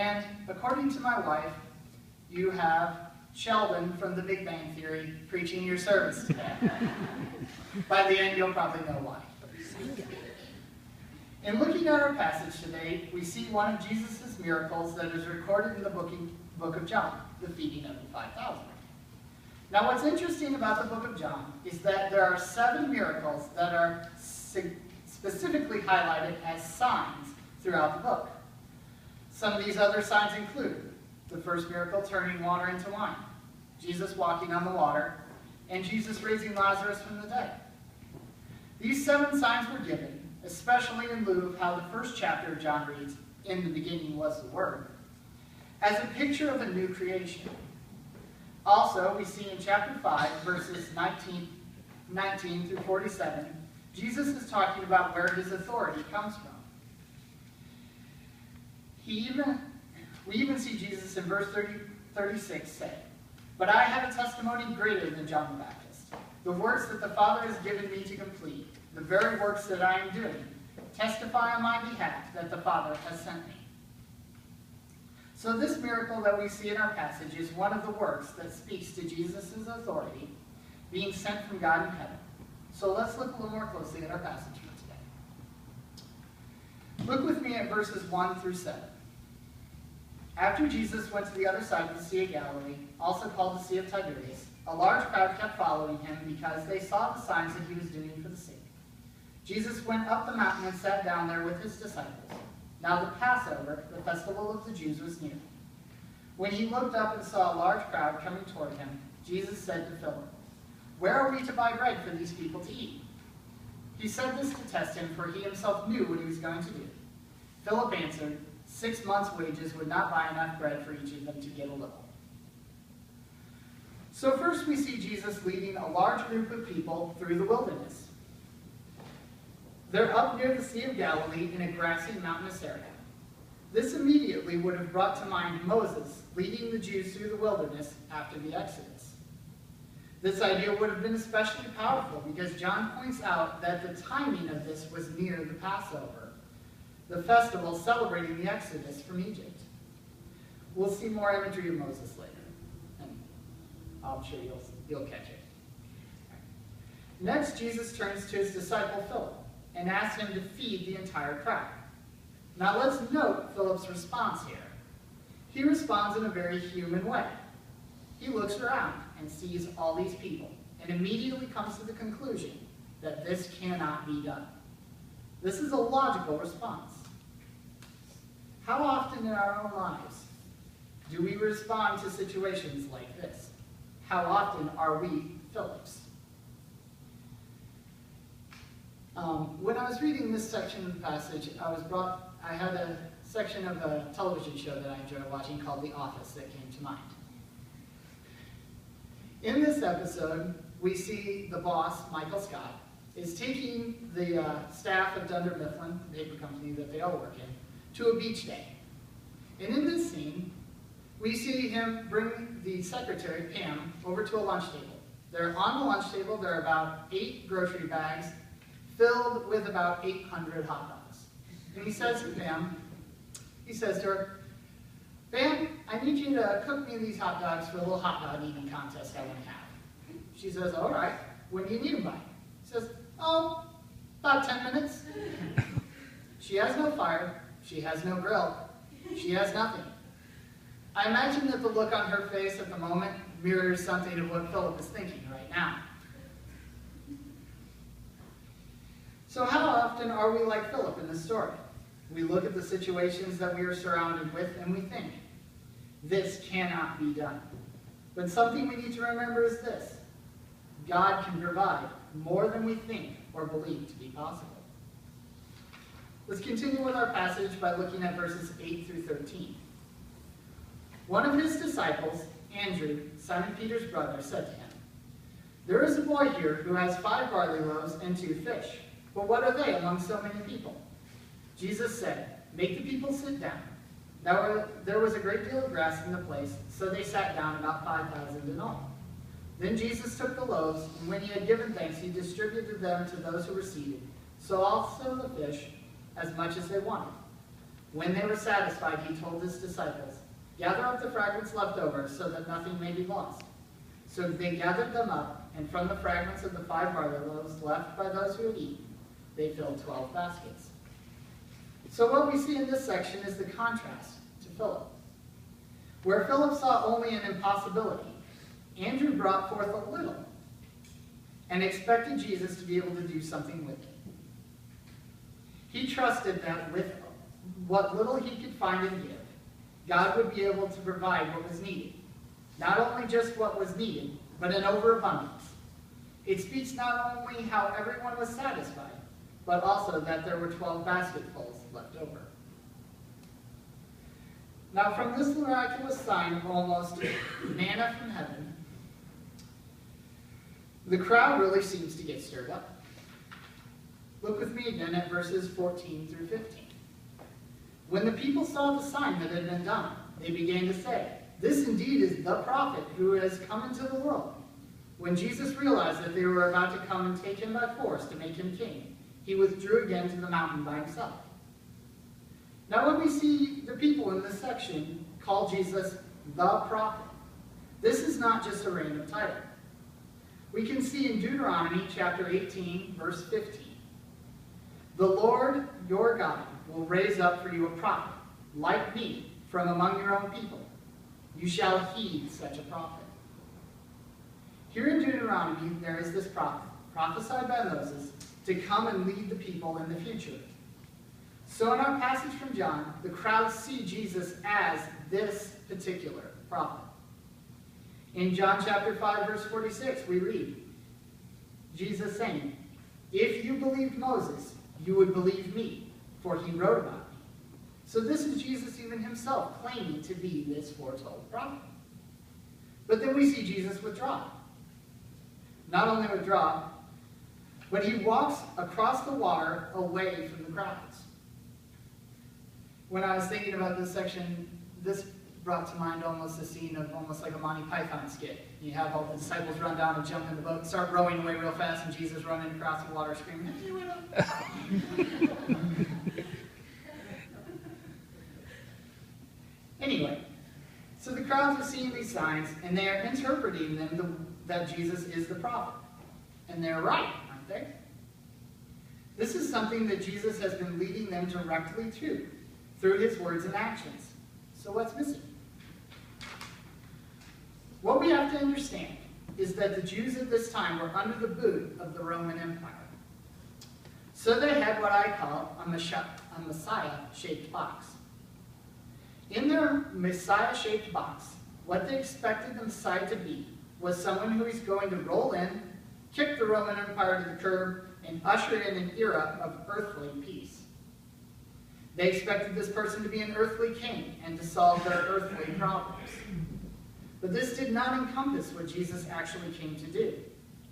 And according to my wife, you have Sheldon from The Big Bang Theory preaching your service today. By the end, you'll probably know why. In looking at our passage today, we see one of Jesus' miracles that is recorded in the book of John, the feeding of the 5,000. Now, what's interesting about the book of John is that there are 7 miracles that are specifically highlighted as signs throughout the book. Some of these other signs include the first miracle, turning water into wine, Jesus walking on the water, and Jesus raising Lazarus from the dead. These 7 signs were given, especially in lieu of how the first chapter of John reads, "In the beginning was the Word," as a picture of a new creation. Also, we see in chapter 5, verses 19 through 47, Jesus is talking about where his authority comes from. We even see Jesus in verse 36 say, "But I have a testimony greater than John the Baptist. The works that the Father has given me to complete, the very works that I am doing, testify on my behalf that the Father has sent me." So this miracle that we see in our passage is one of the works that speaks to Jesus' authority being sent from God in heaven. So let's look a little more closely at our passage for today. Look with me at verses 1 through 7. After Jesus went to the other side of the Sea of Galilee, also called the Sea of Tiberias, a large crowd kept following him because they saw the signs that he was doing for the sick. Jesus went up the mountain and sat down there with his disciples. Now the Passover, the festival of the Jews, was near. When he looked up and saw a large crowd coming toward him, Jesus said to Philip, "Where are we to buy bread for these people to eat?" He said this to test him, for he himself knew what he was going to do. Philip answered, 6 months' wages would not buy enough bread for each of them to get a little. So first we see Jesus leading a large group of people through the wilderness. They're up near the Sea of Galilee in a grassy mountainous area. This immediately would have brought to mind Moses leading the Jews through the wilderness after the Exodus. This idea would have been especially powerful because John points out that the timing of this was near the Passover, the festival celebrating the Exodus from Egypt. We'll see more imagery of Moses later, and I'm sure you'll catch it. Next, Jesus turns to his disciple Philip and asks him to feed the entire crowd. Now let's note Philip's response here. He responds in a very human way. He looks around and sees all these people and immediately comes to the conclusion that this cannot be done. This is a logical response. How often in our own lives do we respond to situations like this? How often are we Philips? When I was reading this section of the passage, I had a section of a television show that I enjoy watching called The Office that came to mind. In this episode, we see the boss, Michael Scott, is taking the staff of Dunder Mifflin, the paper company that they all work in, to a beach day. And in this scene, we see him bring the secretary, Pam, over to a lunch table. They're on the lunch table, there are about 8 grocery bags filled with about 800 hot dogs. And he says to her, "Pam, I need you to cook me these hot dogs for a little hot dog eating contest I want to have." She says, "All right, when do you need them by?" He says, "Oh, about 10 minutes." She has no fire, she has no grill, she has nothing. I imagine that the look on her face at the moment mirrors something of what Philip is thinking right now. So how often are we like Philip in this story? We look at the situations that we are surrounded with and we think, this cannot be done. But something we need to remember is this: God can provide more than we think or believe to be possible. Let's continue with our passage by looking at verses 8 through 13. One of his disciples, Andrew, Simon Peter's brother, said to him, "There is a boy here who has 5 barley loaves and 2 fish. But what are they among so many people?" Jesus said, "Make the people sit down." Now there was a great deal of grass in the place, so they sat down, about 5,000 in all. Then Jesus took the loaves, and when he had given thanks, he distributed them to those who were seated, so also the fish, as much as they wanted. When they were satisfied, he told his disciples, "Gather up the fragments left over, so that nothing may be lost." So they gathered them up, and from the fragments of the 5 barley loaves left by those who had eaten, they filled 12 baskets. So what we see in this section is the contrast to Philip. Where Philip saw only an impossibility, Andrew brought forth a little and expected Jesus to be able to do something with it. He trusted that with what little he could find and give, God would be able to provide what was needed. Not only just what was needed, but an overabundance. It speaks not only how everyone was satisfied, but also that there were 12 basketfuls left over. Now from this miraculous sign of almost manna from heaven, the crowd really seems to get stirred up. Look with me again at verses 14 through 15. When the people saw the sign that had been done, they began to say, "This indeed is the prophet who has come into the world." When Jesus realized that they were about to come and take him by force to make him king, he withdrew again to the mountain by himself. Now when we see the people in this section call Jesus the prophet, this is not just a random title. We can see in Deuteronomy chapter 18, verse 15, "The Lord your God will raise up for you a prophet, like me, from among your own people. You shall heed such a prophet." Here in Deuteronomy, there is this prophet, prophesied by Moses, to come and lead the people in the future. So in our passage from John, the crowds see Jesus as this particular prophet. In John chapter 5, verse 46, we read, Jesus saying, "If you believed Moses, you would believe me, for he wrote about me." So this is Jesus even himself claiming to be this foretold prophet. But then we see Jesus withdraw. Not only withdraw, but he walks across the water away from the crowds. When I was thinking about this section, this brought to mind almost the scene of almost like a Monty Python skit. You have all the disciples run down and jump in the boat and start rowing away real fast, and Jesus running across the water screaming, "Hey, wait up." Anyway, so the crowds are seeing these signs, and they are interpreting them that Jesus is the prophet. And they're right, aren't they? This is something that Jesus has been leading them directly to, through his words and actions. So what's missing? What we have to understand is that the Jews at this time were under the boot of the Roman Empire. So they had what I call a Messiah-shaped box. In their Messiah-shaped box, what they expected the Messiah to be was someone who is going to roll in, kick the Roman Empire to the curb, and usher in an era of earthly peace. They expected this person to be an earthly king and to solve their earthly problems. But this did not encompass what Jesus actually came to do.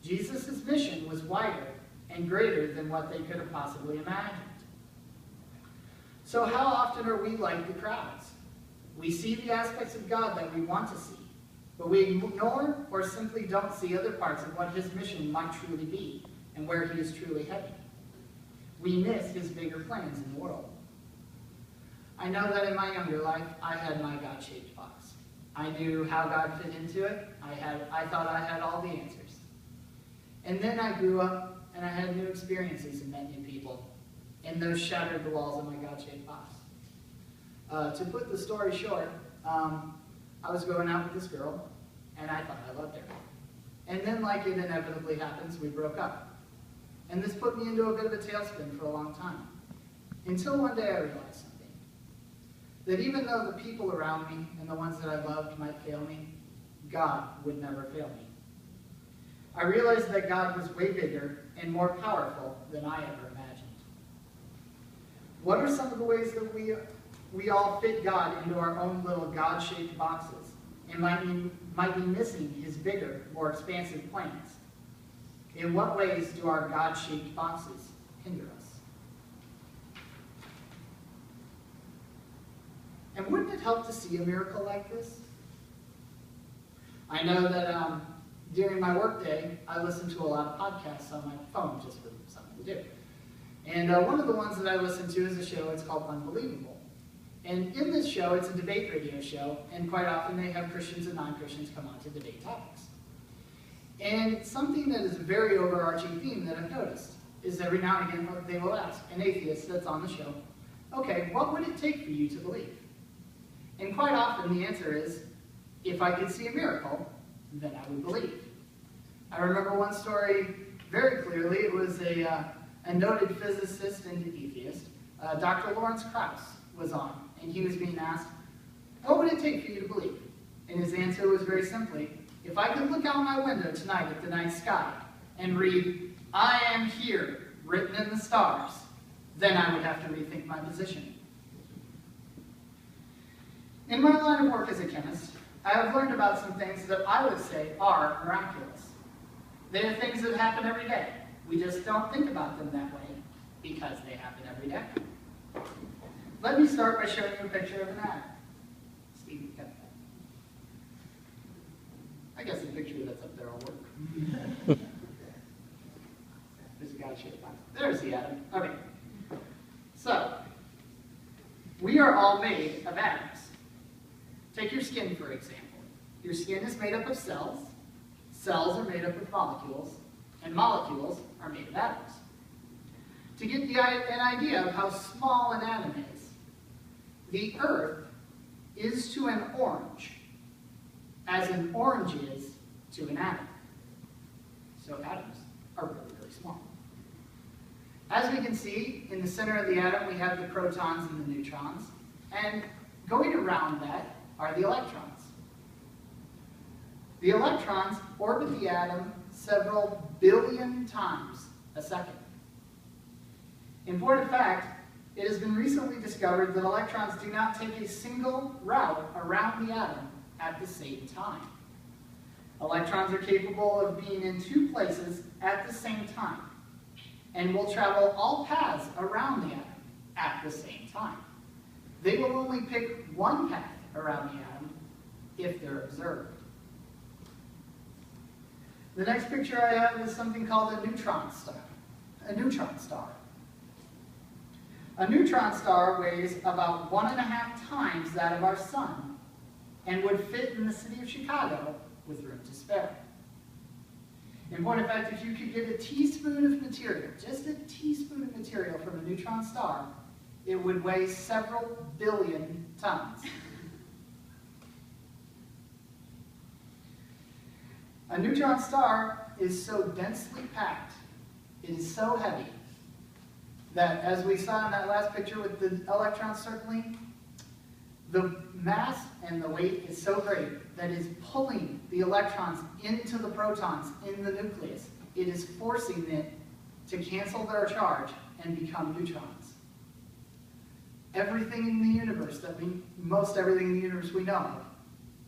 Jesus' mission was wider and greater than what they could have possibly imagined. So how often are we like the crowds? We see the aspects of God that we want to see, but we ignore or simply don't see other parts of what his mission might truly be and where he is truly headed. We miss his bigger plans in the world. I know that in my younger life, I had my God-shaped box. I knew how God fit into it. I thought I had all the answers. And then I grew up and I had new experiences and met new people. And those shattered the walls of my God-shaped box. To put the story short, I was going out with this girl, and I thought I loved her. And then, like it inevitably happens, we broke up. And this put me into a bit of a tailspin for a long time. Until one day I realized something. That even though the people around me and the ones that I loved might fail me, God would never fail me. I realized that God was way bigger and more powerful than I ever imagined. What are some of the ways that we all fit God into our own little God-shaped boxes and might be missing his bigger, more expansive plans? In what ways do our God-shaped boxes hinder us? And wouldn't it help to see a miracle like this? I know that during my workday, I listen to a lot of podcasts on my phone just for something to do. And one of the ones that I listen to is a show, it's called Unbelievable. And in this show, it's a debate radio show, and quite often they have Christians and non-Christians come on to debate topics. And something that is a very overarching theme that I've noticed is every now and again they will ask an atheist that's on the show, okay, what would it take for you to believe? And quite often the answer is, if I could see a miracle, then I would believe. I remember one story very clearly. It was a noted physicist and atheist, Dr. Lawrence Krauss, was on, and he was being asked, what would it take for you to believe? And his answer was very simply, if I could look out my window tonight at the night sky and read, I am here, written in the stars, then I would have to rethink my position. In my line of work as a chemist, I have learned about some things that I would say are miraculous. They are things that happen every day. We just don't think about them that way because they happen every day. Let me start by showing you a picture of an atom. Steve, you got that? I guess the picture that's up there will work. There's a guy shaped on it. There's the atom. Okay. So, we are all made of atoms. Take your skin, for example. Your skin is made up of cells. Cells are made up of molecules. And molecules are made of atoms. To get an idea of how small an atom is, the Earth is to an orange as an orange is to an atom. So atoms are really, really small. As we can see, in the center of the atom we have the protons and the neutrons, and going around that are the electrons. The electrons orbit the atom several billion times a second. Important fact, it has been recently discovered that electrons do not take a single route around the atom at the same time. Electrons are capable of being in two places at the same time and will travel all paths around the atom at the same time. They will only pick one path around the atom if they're observed. The next picture I have is something called a neutron star. A neutron star. A neutron star weighs about 1.5 times that of our sun and would fit in the city of Chicago with room to spare. In point of fact, if you could get a teaspoon of material, just a teaspoon of material from a neutron star, it would weigh several billion tons. A neutron star is so densely packed, it is so heavy, that as we saw in that last picture with the electrons circling, the mass and the weight is so great that it is pulling the electrons into the protons in the nucleus. It is forcing it to cancel their charge and become neutrons. Everything in the universe, most everything in the universe we know of,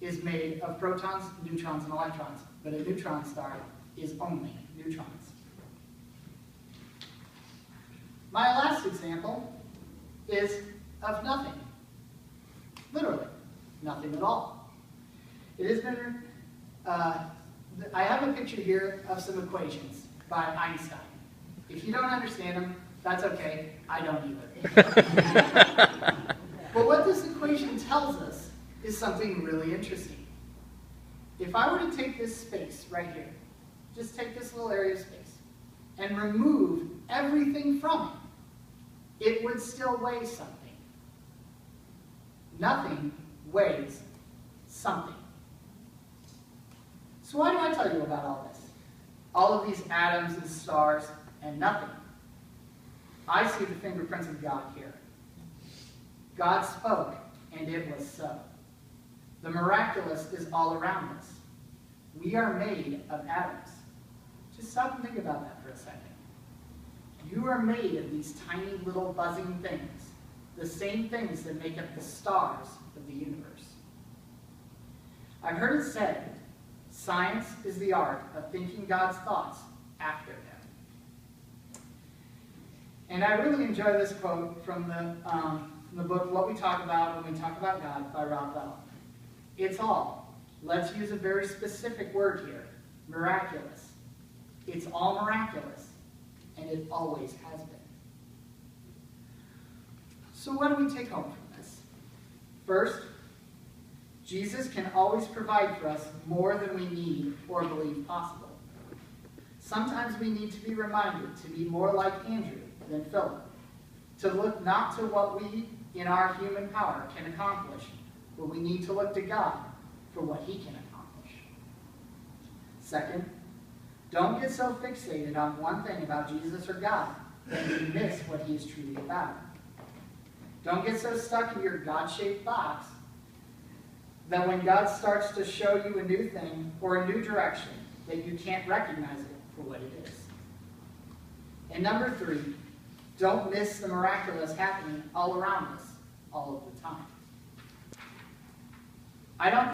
is made of protons, neutrons, and electrons. But a neutron star is only neutrons. My last example is of nothing. Literally, nothing at all. It has been, I have a picture here of some equations by Einstein. If you don't understand them, that's okay, I don't either. But what this equation tells us is something really interesting. If I were to take this space right here, just take this little area of space, and remove everything from it, it would still weigh something. Nothing weighs something. So why do I tell you about all this? All of these atoms and stars and nothing. I see the fingerprints of God here. God spoke, and it was so. The miraculous is all around us. We are made of atoms. Just stop and think about that for a second. You are made of these tiny little buzzing things, the same things that make up the stars of the universe. I've heard it said, science is the art of thinking God's thoughts after them. And I really enjoy this quote from the book, What We Talk About When We Talk About God by Rob Bell. It's all, let's use a very specific word here, miraculous. It's all miraculous, and it always has been. So what do we take home from this? First, Jesus can always provide for us more than we need or believe possible. Sometimes we need to be reminded to be more like Andrew than Philip, to look not to what we, in our human power, can accomplish, but we need to look to God for what he can accomplish. Second, don't get so fixated on one thing about Jesus or God that you miss what he is truly about. Don't get so stuck in your God-shaped box that when God starts to show you a new thing or a new direction, that you can't recognize it for what it is. And number 3, don't miss the miraculous happening all around us all of the time. I don't